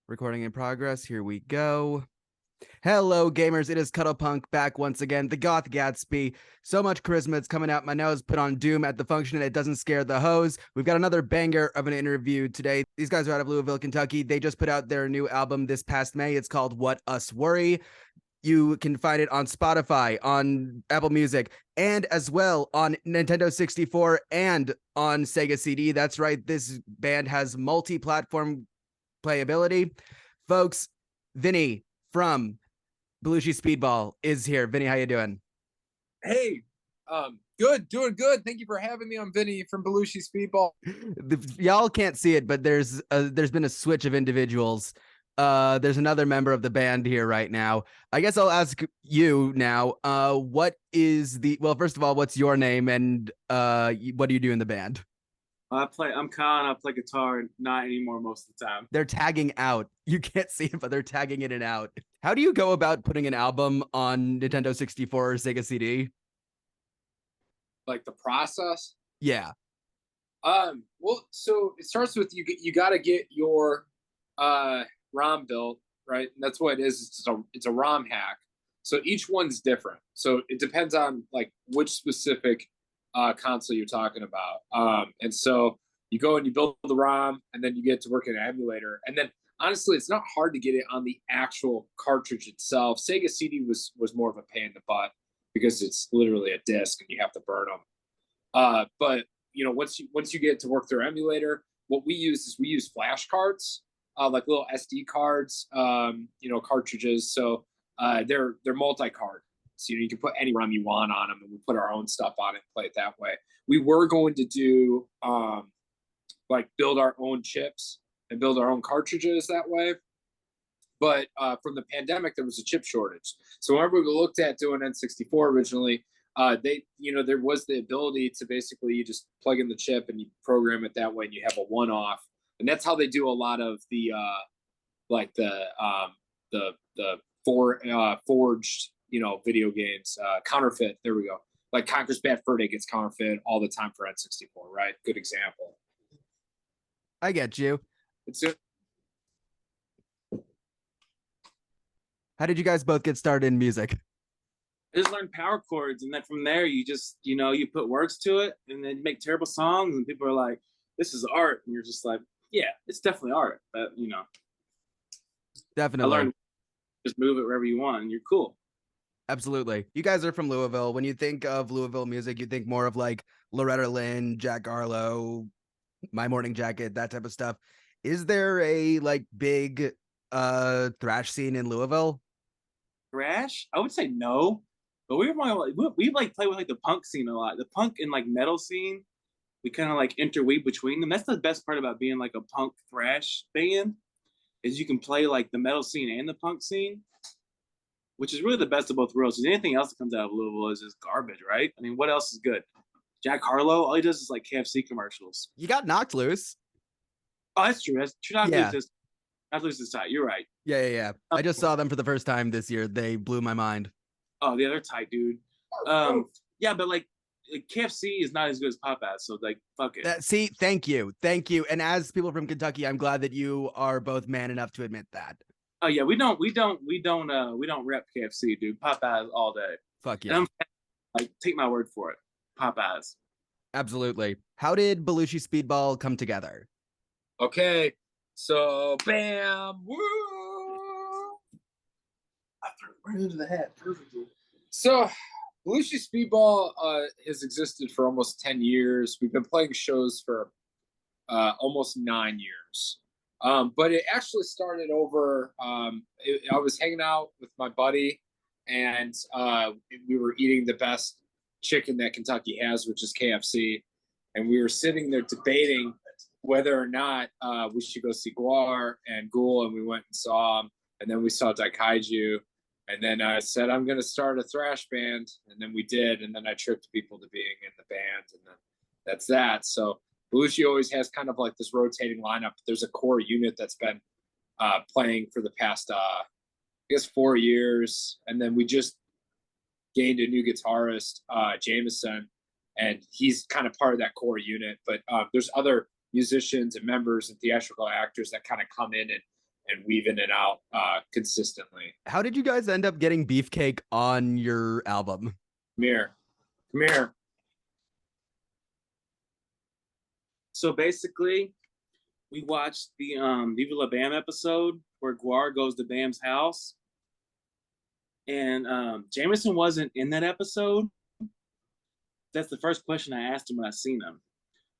Recording in progress. Here we go. Hello, gamers. It is Cuddlepunk back once again. The Goth Gatsby. So much charisma. It's coming out my nose. Put on Doom at the function and it doesn't scare the hose. We've got another banger of an interview today. These guys are out of Louisville, Kentucky. They just put out their new album this past May. It's called What Us Worry. You can find it on Spotify, on Apple Music, and as well on Nintendo 64 and on Sega CD. That's right. This band has multi-platform playability. Folks, Vinny from Belushi Speedball is here. Vinny, how you doing? Hey, good, doing good. Thank you for having me. I'm Vinny from Belushi Speedball. Y'all can't see it, but there's been a switch of individuals. There's another member of the band here right now. I guess I'll ask you now. What is first of all, what's your name and what do you do in the band? I'm Kyle and I play guitar, not anymore most of the time. They're tagging out. You can't see it, but they're tagging in and out. How do you go about putting an album on Nintendo 64 or Sega CD? Like the process? Yeah. Well, so it starts with you got to get your ROM built, right? And that's what it is. It's a ROM hack. So each one's different. So it depends on like which specific console you're talking about. And so you go and you build the ROM, and then you get to work in an emulator. And then honestly, it's not hard to get it on the actual cartridge itself. Sega CD was more of a pain in the butt because it's literally a disc and you have to burn them. But once you get to work through emulator, what we use flash cards, like little SD cards, cartridges. So they're multi-card. So you can put any ROM you want on them, and we put our own stuff on it and play it that way. We were going to do build our own chips and build our own cartridges that way. But from the pandemic, there was a chip shortage. So whenever we looked at doing N64 originally, there was the ability to basically you just plug in the chip and you program it that way, and you have a one-off. And that's how they do a lot of the forged video games, counterfeit. There we go. Like Conker's Bad Fur Day gets counterfeit all the time for N64, right? Good example. I get you. It's it. How did you guys both get started in music? I just learned power chords, and then from there you just you put words to it, and then you make terrible songs, and people are like, "This is art," and you're just like, "Yeah, it's definitely art." But Definitely. I learned just move it wherever you want, and you're cool. Absolutely. You guys are from Louisville. When you think of Louisville music, you think more of like Loretta Lynn, Jack Harlow, My Morning Jacket, that type of stuff. Is there a big thrash scene in Louisville? Thrash? I would say no, but we play with the punk scene a lot. The punk and metal scene, we kind of interweave between them. That's the best part about being a punk thrash band, is you can play the metal scene and the punk scene, which is really the best of both worlds. Because anything else that comes out of Louisville is just garbage, right? I mean, what else is good? Jack Harlow, all he does is KFC commercials. You got Knocked Loose. Oh, that's true. Knocked Loose is tight. You're right. Yeah. I just saw them for the first time this year. They blew my mind. Oh, the other tight, dude. Yeah, but KFC is not as good as Popeyes, so fuck it. See, thank you. And as people from Kentucky, I'm glad that you are both man enough to admit that. Oh yeah, we don't rep KFC, dude. Popeyes all day. Fuck yeah. Take my word for it. Popeyes. Absolutely. How did Belushi Speedball come together? Okay, so bam, woo! I threw it right into the hat perfectly. So Belushi Speedball has existed for almost 10 years. We've been playing shows for almost 9 years. But it actually started over, I was hanging out with my buddy, and we were eating the best chicken that Kentucky has, which is KFC. And we were sitting there debating whether or not we should go see Guar and Ghoul, and we went and saw them. And then we saw Daikaiju. And then I said, I'm going to start a thrash band. And then we did. And then I tricked people to being in the band. And then that's that. So Belushi always has kind of this rotating lineup. There's a core unit that's been playing for the past, 4 years. And then we just gained a new guitarist, Jameson, and he's kind of part of that core unit. But there's other musicians and members and theatrical actors that kind of come in weaving it out consistently. How did you guys end up getting Beefcake on your album? Come here. So basically, we watched the Viva La Bam episode where Guar goes to Bam's house. And Jameson wasn't in that episode. That's the first question I asked him when I seen him.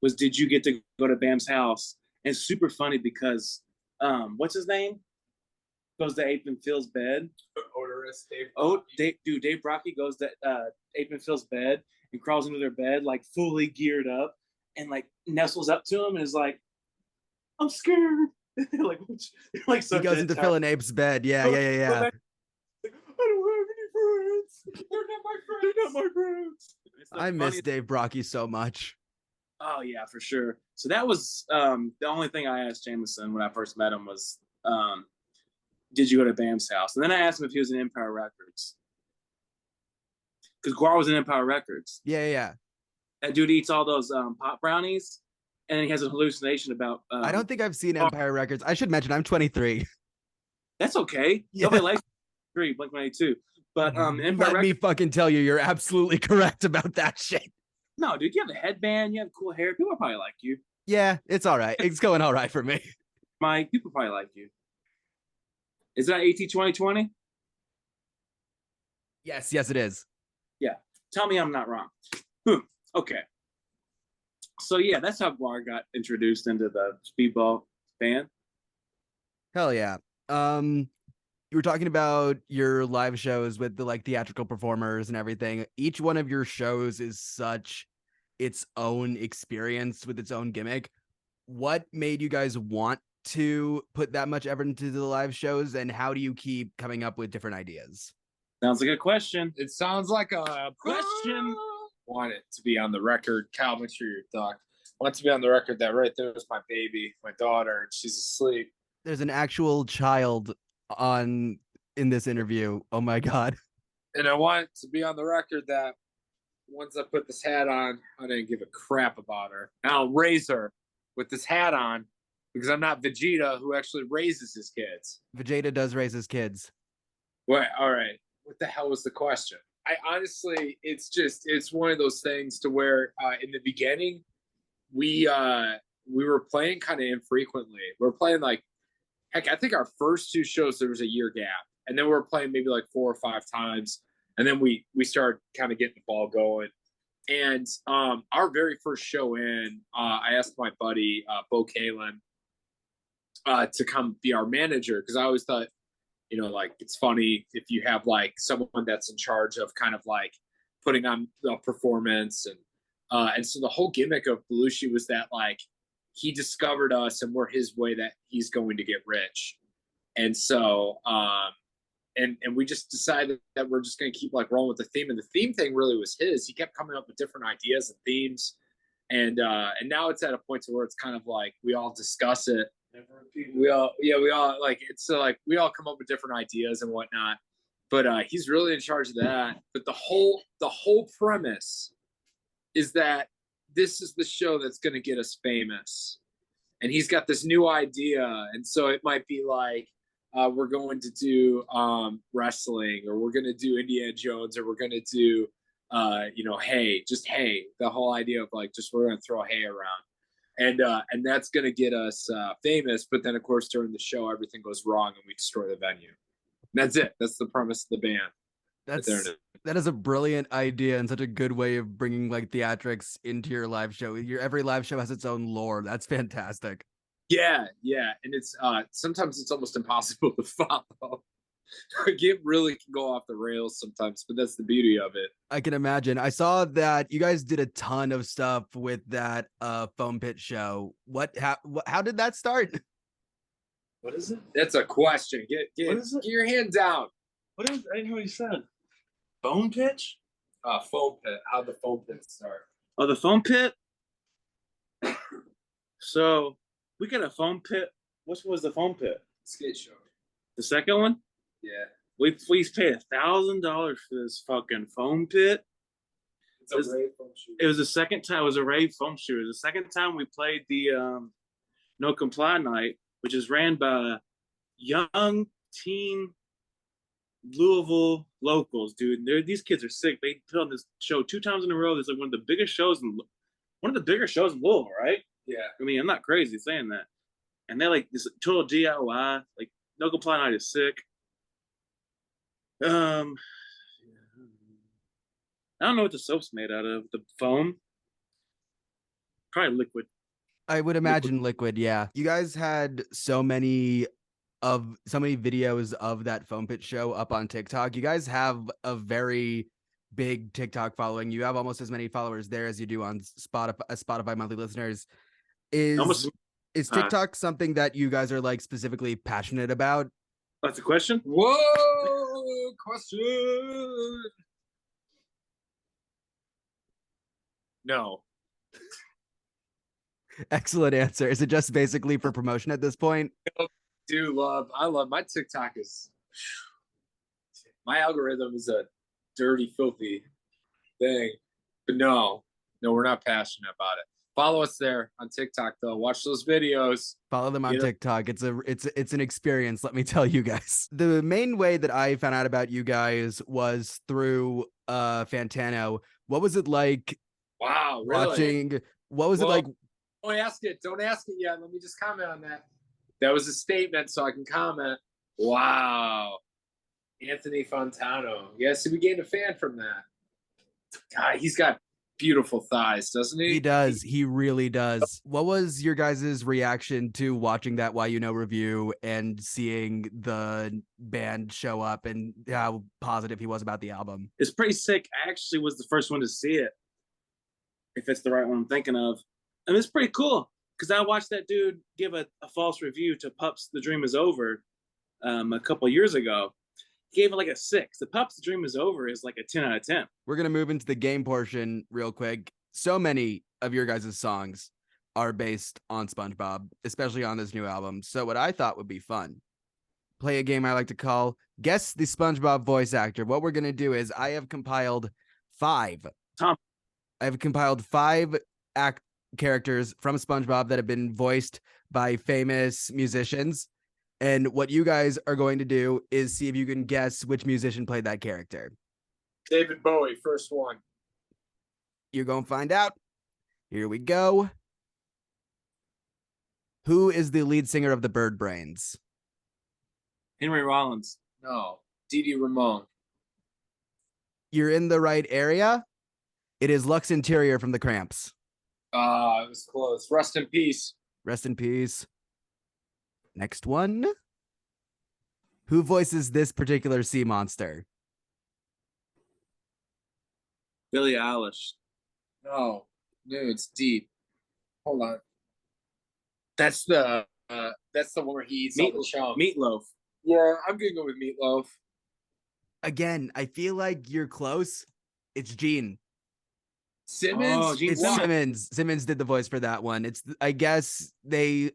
Was, did you get to go to Bam's house? And it's super funny because what's his name? Goes to Ape and Phil's bed. Odorous Dave. Dave Brocky goes to Ape and Phil's bed and crawls into their bed like fully geared up and like nestles up to him and is like, "I'm scared." like he goes into Phil and Ape's bed. Yeah. I don't have any friends. They're not my friends. I miss Dave Brocky so much. Oh yeah, for sure. So that was the only thing I asked Jameson when I first met him was, did you go to Bam's house? And then I asked him if he was in Empire Records. Because Guar was in Empire Records. Yeah. That dude eats all those pop brownies, and then he has a hallucination about... I don't think I've seen Empire Records. I should mention I'm 23. That's okay. Yeah. Nobody likes Blink-182. But Let me fucking tell you, you're absolutely correct about that shit. No, dude, you have a headband, you have cool hair. People probably like you. Yeah, it's all right. It's going all right for me. Mike, people probably like you. Is that AT 2020? Yes, it is. Yeah. Tell me I'm not wrong. Okay. So yeah, that's how Guar got introduced into the speedball band. Hell yeah. You were talking about your live shows with the like theatrical performers and everything. Each one of your shows is such its own experience with its own gimmick. What made you guys want to put that much effort into the live shows, and how do you keep coming up with different ideas? Sounds like a question. It sounds like a question. Want it to be on the record. Kyle, make sure you're talking. Want to be on the record that right there is my baby, my daughter, and she's asleep. There's an actual child in this interview. Oh my god. And I want to be on the record that once I put this hat on, I didn't give a crap about her. And I'll raise her with this hat on because I'm not Vegeta, who actually raises his kids. Vegeta does raise his kids. What? All right. What the hell was the question? I honestly, it's one of those things to where in the beginning, we were playing kind of infrequently. We were playing like, heck, I think our first two shows, there was a year gap. And then we were playing maybe like 4 or 5 times. And then we started kind of getting the ball going. And our very first show in, I asked my buddy, Bo Kalen, to come be our manager. Because I always thought, you know, like, it's funny if you have like someone that's in charge of kind of like putting on the performance. And so the whole gimmick of Belushi was that like he discovered us and we're his way that he's going to get rich. And so, and we just decided that we're just going to keep like rolling with the theme. And the theme thing really was his. He kept coming up with different ideas and themes. And now it's at a point to where it's kind of like we all discuss it. We all like it's like we all come up with different ideas and whatnot. But he's really in charge of that. But the whole premise is that this is the show that's going to get us famous. And he's got this new idea. And so it might be like, we're going to do wrestling, or we're going to do Indiana Jones, or we're going to do, hay, the whole idea of like, just we're going to throw hay around. And that's going to get us famous. But then, of course, during the show, everything goes wrong and we destroy the venue. And that's it. That's the premise of the band. That is a brilliant idea and such a good way of bringing like theatrics into your live show. Every live show has its own lore. That's fantastic. Yeah. And it's sometimes it's almost impossible to follow. It really can go off the rails sometimes, but that's the beauty of it. I can imagine. I saw that you guys did a ton of stuff with that foam pit show. How did that start? What is it? That's a question. Get your hand down. What is? I didn't know what you said. Foam pitch? Foam pit. How'd the foam pit start? Oh, the foam pit? So we got a foam pit. What was the foam pit? Skate show. The second one? Yeah. We paid $1,000 for this fucking foam pit. It's a rave foam shoot. It was the second time. It was a rave foam shoot. It was the second time we played the No Comply Night, which is ran by young teen Louisville locals, dude. These kids are sick. They put on this show 2 times in a row. It's like one of the bigger shows in Louisville, right? Yeah. I mean, I'm not crazy saying that. And they're like this total DIY. Like, no comply night is sick. I don't know what the soap's made out of. The foam, probably liquid. I would imagine liquid. Yeah, you guys had so many videos of that foam pit show up on TikTok. You guys have a very big TikTok following. You have almost as many followers there as you do on Spotify monthly listeners. Is TikTok something that you guys are like specifically passionate about? That's a question. Whoa, question. No. Excellent answer. Is it just basically for promotion at this point? I love my TikTok is my algorithm is a dirty, filthy thing. But no, we're not passionate about it. Follow us there on TikTok though. Watch those videos. Follow them on TikTok. It's an experience, let me tell you guys. The main way that I found out about you guys was through Fantano. What was it like? Wow, really? Watching? What was it like? Don't ask it yet. Let me just comment on that. That was a statement, so I can comment. Wow. Anthony Fontano. Yes, we gained a fan from that. God, he's got beautiful thighs, doesn't he? He does. He really does. What was your guys' reaction to watching that Why You Know review and seeing the band show up and how positive he was about the album? It's pretty sick. I actually was the first one to see it, if it's the right one I'm thinking of. And it's pretty cool because I watched that dude give a false review to Pups The Dream Is Over a couple years ago. He gave it like a 6. The Pups The Dream Is Over is like a 10 out of 10. We're going to move into the game portion real quick. So many of your guys' songs are based on SpongeBob, especially on this new album. So what I thought would be fun, play a game I like to call Guess the SpongeBob Voice Actor. What we're going to do is I have compiled 5 characters from SpongeBob that have been voiced by famous musicians. And what you guys are going to do is see if you can guess which musician played that character. David Bowie, first one. You're going to find out. Here we go. Who is the lead singer of the Bird Brains? Henry Rollins. No. Dee Ramone. You're in the right area. It is Lux Interior from the Cramps. It was close. Rest in peace. Rest in peace. Next one. Who voices this particular sea monster? Billie Eilish. No, it's deep. Hold on. That's the one where he eats all the chunk. Meatloaf. Yeah, I'm gonna go with Meatloaf. Again, I feel like you're close. It's Gene. Simmons. Oh, Gene It's Simmons. Simmons. Simmons did the voice for that one. I guess he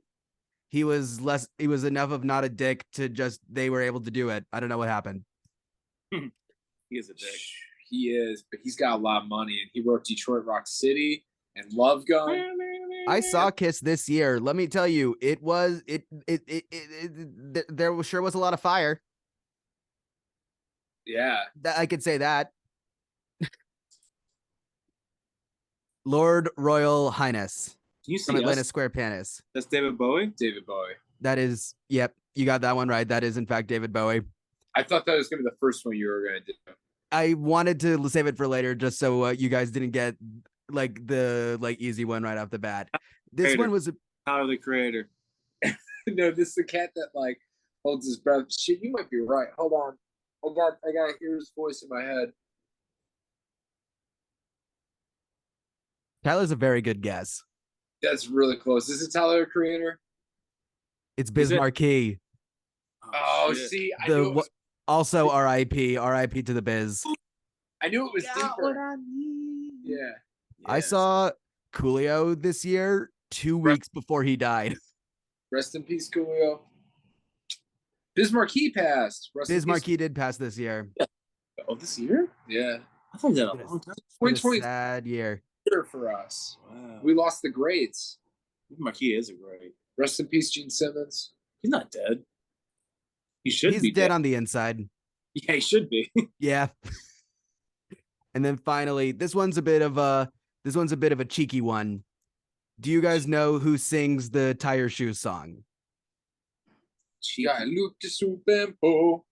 was enough of not a dick to just they were able to do it. I don't know what happened. He is a dick. He is, but he's got a lot of money, and he wrote Detroit Rock City and Love Gun. I saw Kiss this year. Let me tell you, there sure was a lot of fire. Yeah. I could say that. Lord Royal Highness. Can you see from Atlanta us? Square Panis. That's David Bowie? David Bowie. That is, yep, you got that one right. That is, in fact, David Bowie. I thought that was going to be the first one you were going to do. I wanted to save it for later just so you guys didn't get the easy one right off the bat. This one was Tyler, the Creator. No, this is the cat that holds his breath. Shit, you might be right. Hold on. I got to hear his voice in my head. Tyler's a very good guess. That's really close. Is it Tyler, the Creator? It's Biz Markie. Oh, shit. see, I knew it was, also R.I.P. R.I.P. to the Biz. I knew it was deeper. Yeah. I saw Coolio this year 2 weeks before he died. Rest in peace, Coolio. Biz Markie passed. Biz Markie did pass this year. Oh, this year? Yeah. I thought that a long time. 2020 sad year for us. Wow. We lost the greats. Marquis is a great. Rest in peace, Gene Simmons. He's not dead. He should He's be dead on the inside. Yeah, he should be. Yeah. And then finally, this one's a bit of a cheeky one. Do you guys know who sings the Tire Shoes song? Yeah, look to Supempo.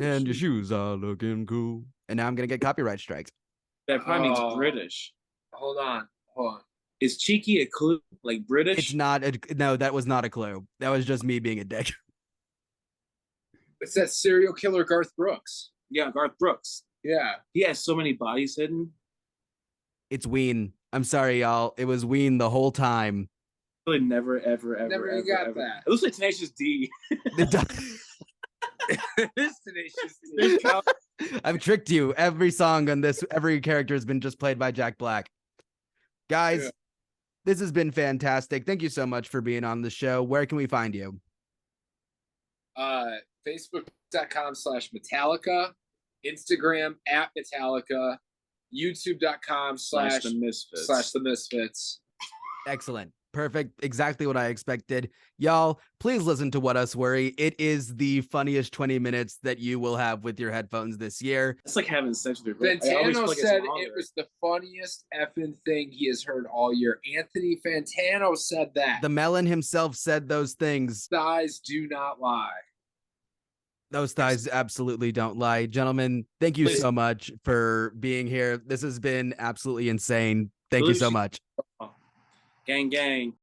And your shoes are looking cool. And now I'm gonna get copyright strikes. That probably means Oh. British. Hold on. Is cheeky a clue? Like British? It's not. No, that was not a clue. That was just me being a dick. It's that serial killer Garth Brooks. Yeah, Garth Brooks. Yeah. He has so many bodies hidden. It's Ween. I'm sorry, y'all. It was Ween the whole time. Really never, ever, Never ever, got ever. that. It looks like Tenacious D. This Tenacious. I've tricked you. Every song on this, every character has been just played by Jack Black. Guys, Yeah. This has been fantastic. Thank you so much for being on the show. Where can we find you? Facebook.com/Metallica, Instagram @Metallica, YouTube.com/the Excellent. Perfect. Exactly what I expected. Y'all, please listen to What Us Worry. It is the funniest 20 minutes that you will have with your headphones this year. It's like having sex with your girl. Fantano said it was the funniest effing thing he has heard all year. Anthony Fantano said that. The Melon himself said those things. Thighs do not lie. Those thighs absolutely don't lie. Gentlemen, thank you so much for being here. This has been absolutely insane. Thank you so much. Gang, gang.